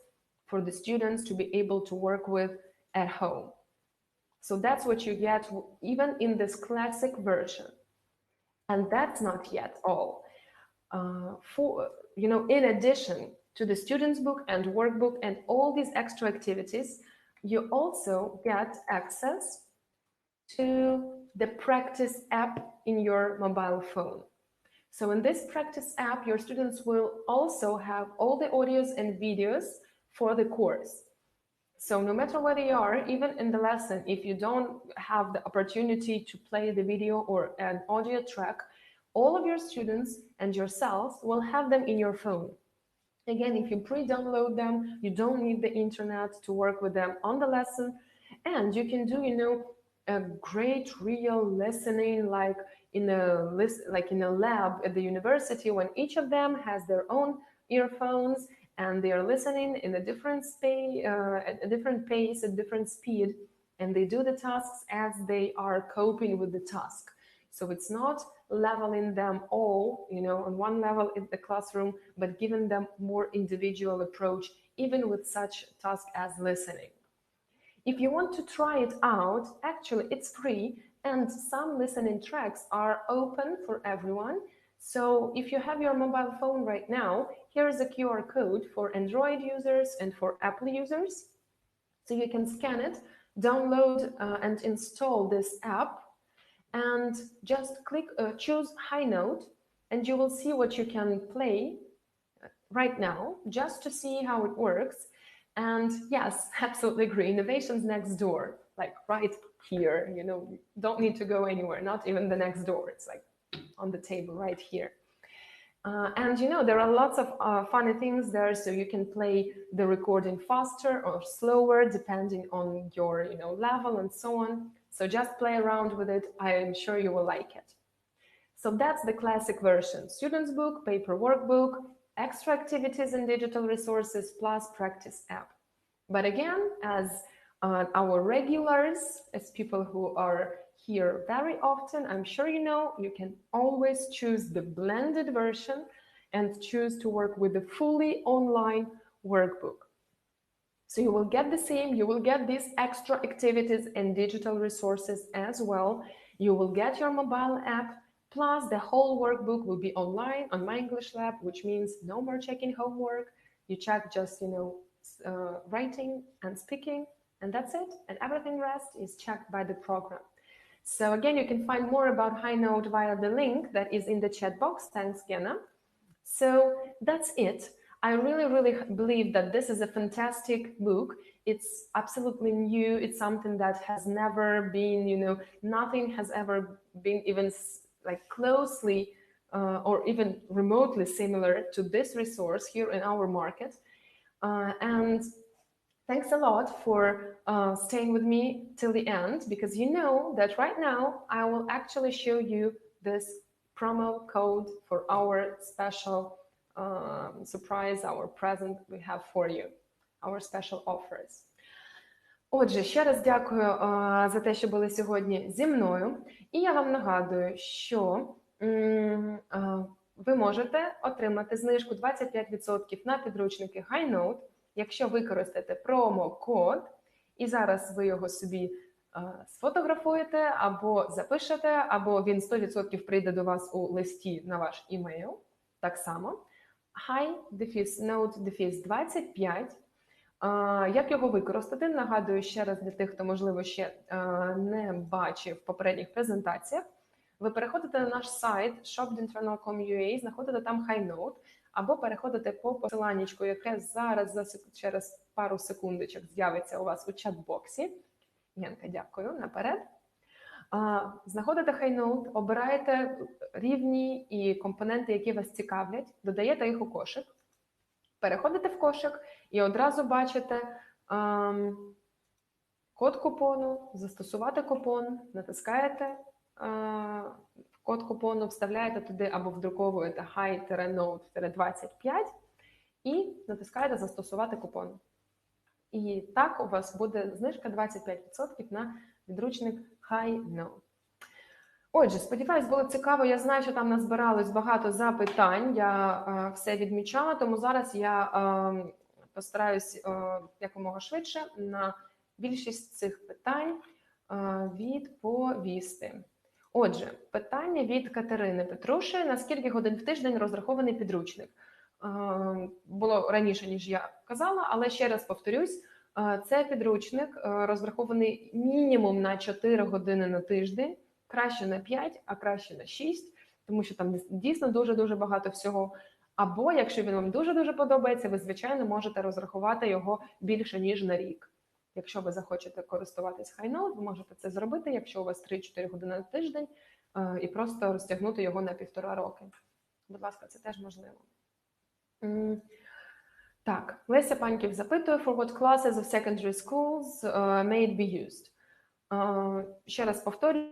for the students to be able to work with at home. So that's what you get even in this classic version. And that's not yet all. In addition to the student's book and workbook and all these extra activities, you also get access to the practice app in your mobile phone. So in this practice app, your students will also have all the audios and videos for the course. So no matter where they are, even in the lesson, if you don't have the opportunity to play the video or an audio track, all of your students and yourselves will have them in your phone. Again, if you pre-download them, you don't need the internet to work with them on the lesson, and you can do, a great real listening, like in a lab at the university, when each of them has their own earphones and they are listening in a different at a different pace, at different speed, and they do the tasks as they are coping with the task. So it's not leveling them all, on one level in the classroom, but giving them more individual approach, even with such task as listening. If you want to try it out, actually it's free, and some listening tracks are open for everyone. So if you have your mobile phone right now, here's a QR code for Android users and for Apple users. So you can scan it, download and install this app, and just choose High Note, and you will see what you can play right now, just to see how it works. And yes, absolutely agree, innovation's next door, like right here, don't need to go anywhere, not even the next door, it's like on the table right here. And there are lots of funny things there, so you can play the recording faster or slower depending on your level and so on. So just play around with it. I am sure you will like it. So that's the classic version: student's book, paper workbook, extra activities and digital resources, plus practice app. But again, as our regulars, as people who are here very often, I'm sure you can always choose the blended version and choose to work with the fully online workbook. So you will get the same, you will get these extra activities and digital resources as well. You will get your mobile app, plus the whole workbook will be online on My English Lab, which means no more checking homework. You check just, writing and speaking, and that's it. And everything rest is checked by the program. So again, you can find more about High Note via the link that is in the chat box. Thanks, Gena. So that's it. I really, really believe that this is a fantastic book. It's absolutely new. It's something that has never been, nothing has ever been even like closely or even remotely similar to this resource here in our market. And thanks a lot for staying with me till the end, because you know that right now I will actually show you this promo code for our special surprise, our present we have for you, our special offers. Отже, ще раз дякую за те, що були сьогодні зі мною. І я вам нагадую, що ви можете отримати знижку 25% на підручники High Note, якщо використаєте промокод, і зараз ви його собі сфотографуєте або запишете, або він 100% прийде до вас у листі на ваш імейл, так само. High-Note-25. Як його використати? Нагадую ще раз для тих, хто, можливо, ще не бачив попередніх презентаціях. Ви переходите на наш сайт shop.dinternal.com.ua, знаходите там High Note, або переходите по посиланнячку, яке зараз через пару секундочок з'явиться у вас у чат-боксі. Янка, дякую, наперед. Знаходите High Note, обираєте рівні і компоненти, які вас цікавлять, додаєте їх у кошик, переходите в кошик і одразу бачите код купону, застосувати купон, натискаєте код купону, вставляєте туди або вдруковуєте High-Note-25 і натискаєте застосувати купон. І так у вас буде знижка 25% на підручник High Note. Отже, сподіваюсь, було цікаво. Я знаю, що там назбиралось багато запитань, я все відмічала, тому зараз я постараюсь якомога швидше на більшість цих питань відповісти. Отже, питання від Катерини Петруші. На скільки годин в тиждень розрахований підручник? Було раніше, ніж я казала, але ще раз повторюсь, це підручник розрахований мінімум на 4 години на тиждень, краще на 5, а краще на 6, тому що там дійсно дуже-дуже багато всього. Або, якщо він вам дуже-дуже подобається, ви, звичайно, можете розрахувати його більше, ніж на рік. Якщо ви захочете користуватись HighNote, ви можете це зробити, якщо у вас 3-4 години на тиждень, і просто розтягнути його на 1,5 роки. Будь ласка, це теж можливо. Так, Леся Паньків запитує, for what classes of secondary schools may it be used? Ще раз повторюю.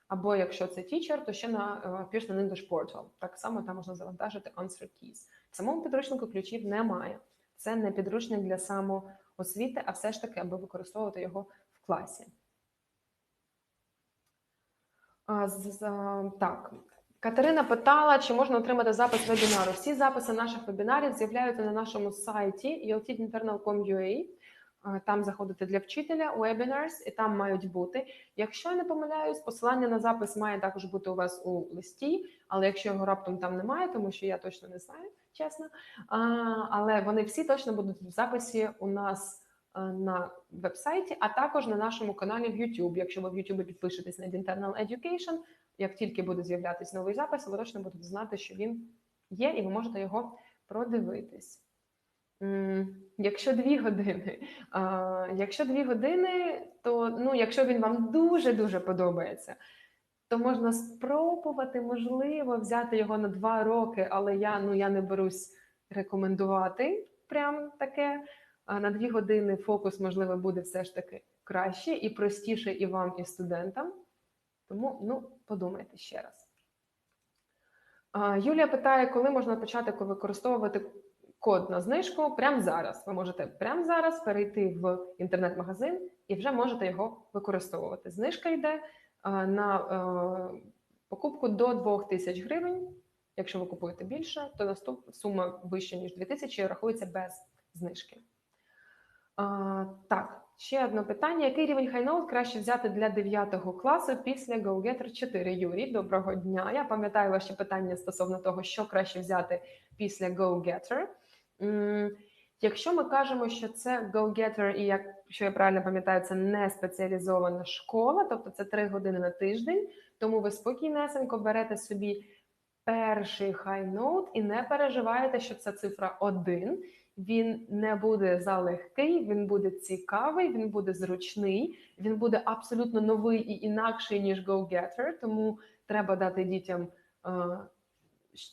Або якщо це teacher, то ще на Pearson English Portal. Так само там можна завантажити answer keys. В самому підручнику ключів немає. Це не підручник для самоосвіти, а все ж таки, аби використовувати його в класі. Так. Катерина питала, чи можна отримати запис вебінару. Всі записи наших вебінарів з'являються на нашому сайті ultinternal.com.ua. Там заходите для вчителя, webinars, і там мають бути. Якщо я не помиляюсь, посилання на запис має також бути у вас у листі, але якщо його раптом там немає, тому що я точно не знаю, чесно, але вони всі точно будуть в записі у нас на веб-сайті, а також на нашому каналі в YouTube. Якщо ви в YouTube підпишетесь на Internal Education, як тільки буде з'являтись новий запис, ви точно будете знати, що він є, і ви можете його продивитись. Якщо 2 години, то, ну, якщо він вам дуже-дуже подобається, то можна спробувати, можливо, взяти його на 2 роки, але я не берусь рекомендувати прям таке. На 2 години фокус, можливо, буде все ж таки краще і простіше і вам, і студентам. Тому, подумайте ще раз. Юлія питає, коли можна почати використовувати код на знижку прямо зараз. Ви можете прямо зараз перейти в інтернет-магазин і вже можете його використовувати. Знижка йде на покупку до 2000 гривень. Якщо ви купуєте більше, то сума вища, ніж 2000, рахується без знижки. Так, ще одне питання. Який рівень HighNote краще взяти для 9 класу після GoGetter 4? Юрій, доброго дня. Я пам'ятаю ваше питання стосовно того, що краще взяти після GoGetter. Якщо ми кажемо, що це GoGetter, і якщо я правильно пам'ятаю, це не спеціалізована школа, тобто це 3 години на тиждень, Тому ви спокійнесенько берете собі перший high note і не переживаєте, що це цифра 1. Він не буде залегкий, він буде цікавий, він буде зручний, він буде абсолютно новий і інакший, ніж go-getter, тому треба дати дітям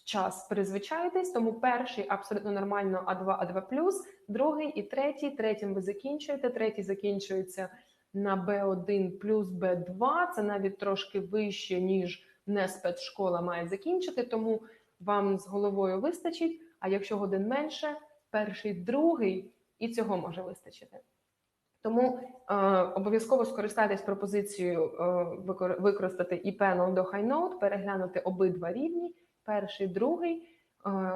час призвичаїтись, тому перший абсолютно нормально А2, А2+, другий і третій, третім ви закінчуєте, третій закінчується на Б1 плюс Б2, це навіть трошки вище, ніж не спецшкола має закінчити, тому вам з головою вистачить, а якщо годин менше, перший, другий, і цього може вистачити. Тому обов'язково скористайтесь пропозицією використати і panel до high note, переглянути обидва рівні, перший, другий,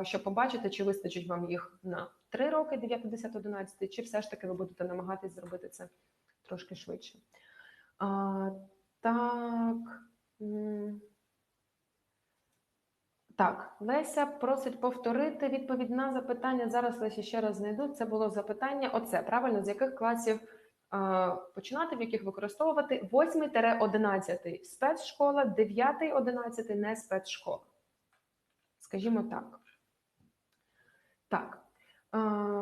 щоб побачити, чи вистачить вам їх на 3 роки, 9, 10, 11, чи все ж таки ви будете намагатись зробити це трошки швидше. Так, Леся просить повторити відповідь на запитання. Зараз, Леся, ще раз знайду. Це було запитання. Оце, правильно, з яких класів починати, в яких використовувати? 8-11 спецшкола, 9-11 не спецшкола. Скажімо так. Так.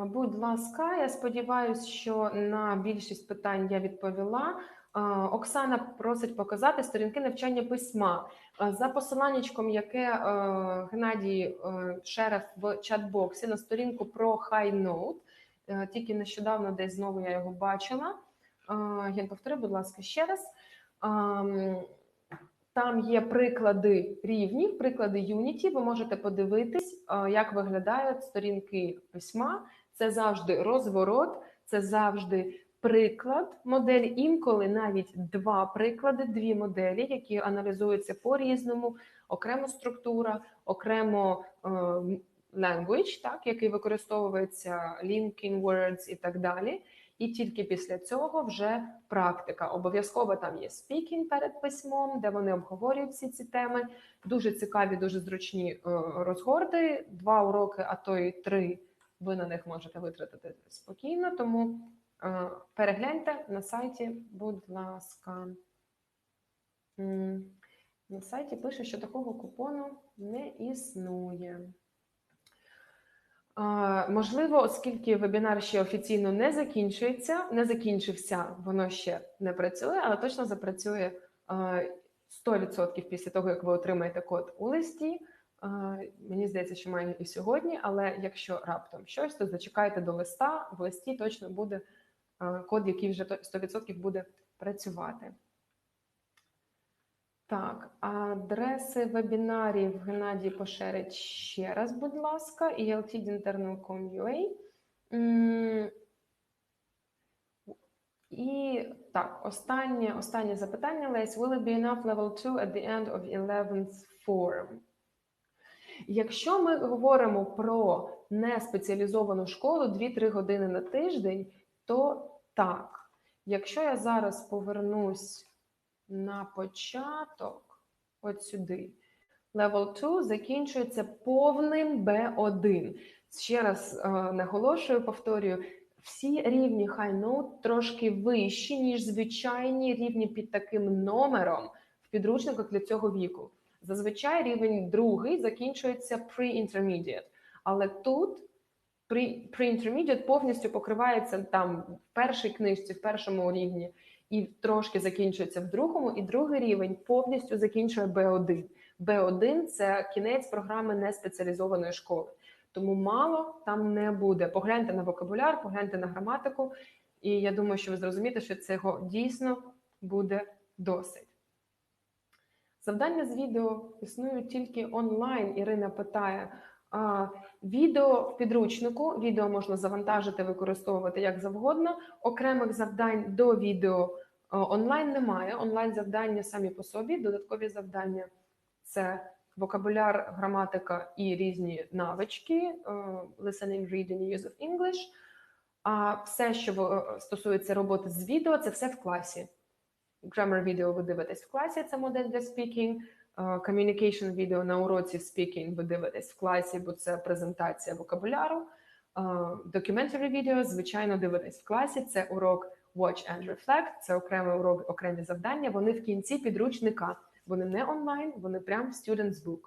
Будь ласка, я сподіваюся, що на більшість питань я відповіла. Оксана просить показати сторінки навчання письма. За посиланнячком, яке Геннадій шерив в чат-боксі на сторінку про High Note, тільки нещодавно десь знову я його бачила. Ген, повтори, будь ласка, ще раз. Там є приклади рівнів, приклади Unity, ви можете подивитись, як виглядають сторінки письма. Це завжди розворот, це завжди приклад моделі, інколи навіть 2 приклади, 2 моделі, які аналізуються по-різному, окремо структура, окремо language, так, який використовується, linking words і так далі. І тільки після цього вже практика. Обов'язково там є speaking перед письмом, де вони обговорюють всі ці теми. Дуже цікаві, дуже зручні розгорди. 2 уроки, а то й 3 ви на них можете витратити спокійно. Тому перегляньте на сайті, будь ласка. На сайті пише, що такого купону не існує. Можливо, оскільки вебінар ще офіційно не закінчився, воно ще не працює, але точно запрацює 100% після того, як ви отримаєте код у листі. Мені здається, що має і сьогодні, але якщо раптом щось, то зачекайте до листа, в листі точно буде код, який вже 100% буде працювати. Так, адреси вебінарів Геннадій поширить ще раз, будь ласка, eltdinternal.com.ua. І так, останнє запитання, Лесь. Will it be enough level 2 at the end of 11th form? Якщо ми говоримо про неспеціалізовану школу 2-3 години на тиждень, то так. Якщо я зараз повернусь на початок, от сюди, level 2 закінчується повним B1. Ще раз наголошую, повторюю, всі рівні High Note трошки вищі, ніж звичайні рівні під таким номером в підручниках для цього віку. Зазвичай рівень другий закінчується pre-intermediate, але тут pre-intermediate повністю покривається там в першій книжці, в першому рівні, і трошки закінчується в другому, і другий рівень повністю закінчує B1. B1 – це кінець програми неспеціалізованої школи. Тому мало там не буде. Погляньте на вокабуляр, погляньте на граматику, і я думаю, що ви зрозумієте, що цього дійсно буде досить. Завдання з відео існують тільки онлайн, Ірина питає. Відео в підручнику, відео можна завантажити, використовувати як завгодно. Окремих завдань до відео онлайн немає. Онлайн завдання самі по собі, додаткові завдання – це вокабуляр, граматика і різні навички, listening, reading, use of English. А все, що стосується роботи з відео, це все в класі. Grammar відео ви дивитесь в класі, це модель для speaking. Communication відео на уроці speaking ви дивитесь в класі, бо це презентація вокабуляру. Documentary відео, звичайно, дивитесь в класі, це урок Watch and Reflect, це окремий урок, окремі завдання, вони в кінці підручника. Вони не онлайн, вони прям в Students Book.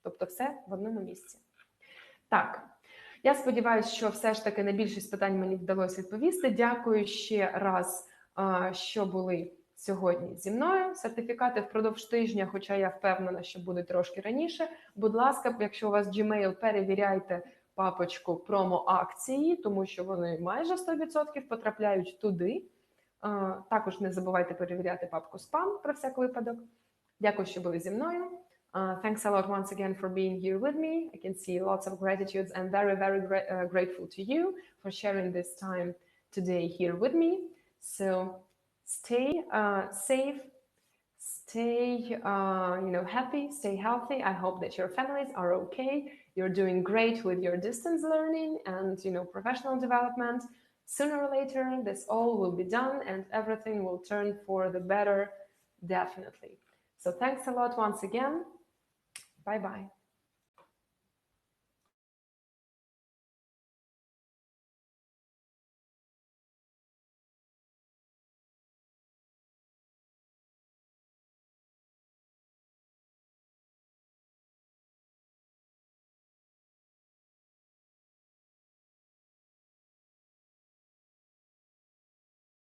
Тобто все в одному місці. Так, я сподіваюся, що все ж таки на більшість питань мені вдалося відповісти. Дякую ще раз, що були сьогодні зі мною. Сертифікати впродовж тижня, хоча я впевнена, що будуть трошки раніше. Будь ласка, якщо у вас Gmail, перевіряйте папочку промо-акції, тому що вони майже 100% потрапляють туди. Також не забувайте перевіряти папку спам про всяк випадок. Дякую, що були зі мною. Thanks a lot once again for being here with me. I can see lots of gratitudes and very, very grateful to you for sharing this time today here with me. So stay safe, stay happy, stay healthy. I hope that your families are okay. You're doing great with your distance learning and professional development. Sooner or later, this all will be done and everything will turn for the better, definitely. So thanks a lot once again. Bye-bye.